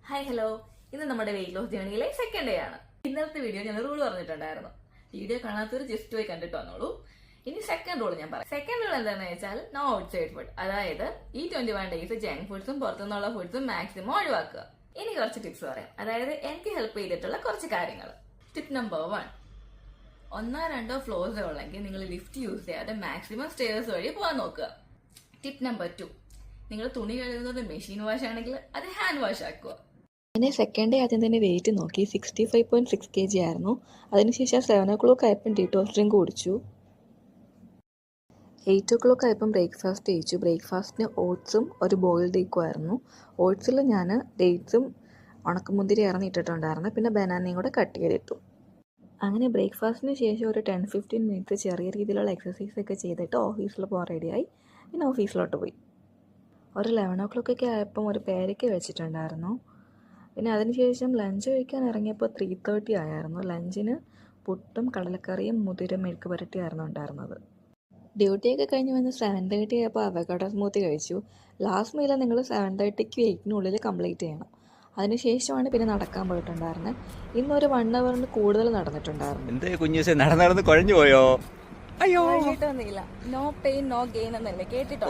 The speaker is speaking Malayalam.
ഹായ് ഹലോ, ഇന്ന് നമ്മുടെ വെയിറ്റ് ലോസ് ജേണിയിലെ സെക്കൻഡ് ഡേ ആണ്. ഇന്നത്തെ വീഡിയോ ഞാൻ റൂൾ പറഞ്ഞിട്ടുണ്ടായിരുന്നു. വീഡിയോ കാണാത്തവർ ജസ്റ്റ് പോയി കണ്ടിട്ട് വന്നോളൂ. ഇനി സെക്കൻഡ് റൂൾ ഞാൻ പറയാം. സെക്കൻഡ് റൂൾ എന്താണെന്ന് വെച്ചാൽ നോ ഔട്ട്സൈഡ് ഫുഡ്. അതായത് ഈ 21 ഡേയ്സ് ജങ്ക് ഫുഡ്സും പുറത്തുനിന്നുള്ള ഫുഡ്സും മാക്സിമം ഒഴിവാക്കുക. ഇനി കുറച്ച് ടിപ്സ് പറയാം. അതായത് എനിക്ക് ഹെൽപ്പ് ചെയ്തിട്ടുള്ള കുറച്ച് കാര്യങ്ങൾ. ടിപ്പ് നമ്പർ 1, 1-2 ഫ്ലോർസ് ഉള്ളെങ്കിൽ നിങ്ങൾ ലിഫ്റ്റ് യൂസ് ചെയ്യാതെ മാക്സിമം സ്റ്റെയർസ് വഴി പോകാൻ നോക്കുക. ടിപ്പ് നമ്പർ 2, നിങ്ങൾ തുണി കഴുകുന്നത് മെഷീൻ വാഷ് ആണെങ്കിൽ അത് ഹാൻഡ് വാഷ് ആക്കുക. അങ്ങനെ സെക്കൻഡ് ഡേ ആദ്യം തന്നെ വെയിറ്റ് നോക്കി 65.6 kg ആയിരുന്നു. അതിനുശേഷം 7 o'clock ആയപ്പം ഡീറ്റോക്സ് ഡ്രിങ്ക് കുടിച്ചു. 8 o'clock ആയപ്പം ബ്രേക്ക്ഫാസ്റ്റ് കഴിച്ചു. ബ്രേക്ക്ഫാസ്റ്റിന് ഓട്സും ഒരു ബോയിൽഡ് എഗ്ഗും ആയിരുന്നു. ഓട്സിൽ ഞാൻ ഡേറ്റ്സും ഉണക്കമുന്തിരിയായിരുന്നു ഇട്ടിട്ടുണ്ടായിരുന്നു. പിന്നെ ബനാനയും കൂടെ കട്ട് ചെയ്തിട്ടു. അങ്ങനെ ബ്രേക്ക്ഫാസ്റ്റിന് ശേഷം ഒരു 10-15 മിനിറ്റ്സ് ചെറിയ രീതിയിലുള്ള എക്സസൈസ് ഒക്കെ ചെയ്തിട്ട് ഓഫീസിൽ പോകാൻ റെഡിയായി. പിന്നെ ഓഫീസിലോട്ട് പോയി. ഒരു 11 o'clock ഒക്കെ ആയപ്പം ഒരു പേരയ്ക്ക വെച്ചിട്ടുണ്ടായിരുന്നു. പിന്നെ അതിനുശേഷം ലഞ്ച് കഴിക്കാൻ ഇറങ്ങിയപ്പോൾ 3:30 ആയിരുന്നു. ലഞ്ചിന് പുട്ടും കടലക്കറിയും മുതിര മെഴുക്ക് പുരട്ടിയായിരുന്നു ഉണ്ടായിരുന്നത്. ഡ്യൂട്ടിയൊക്കെ കഴിഞ്ഞ് വന്ന് 7:30 ആയപ്പോൾ അവക്കാഡോ സ്മൂത്തി കഴിച്ചു. ലാസ്റ്റ് മീൽ നിങ്ങൾ 7:30-ക്ക് 8-നുള്ളിൽ കംപ്ലീറ്റ് ചെയ്യണം. അതിനുശേഷമാണ് പിന്നെ നടക്കാൻ പോയിട്ടുണ്ടായിരുന്നത്. ഇന്നൊരു 1 hour കൂടുതൽ നടന്നിട്ടുണ്ടായിരുന്നു. എന്തേ കുഞ്ഞൂസേ നടന്ന് കുഴഞ്ഞു പോയോ? അയ്യോ, നോ പെയിൻ നോ ഗെയിൻ എന്നല്ലേ കേട്ടിട്ടോ?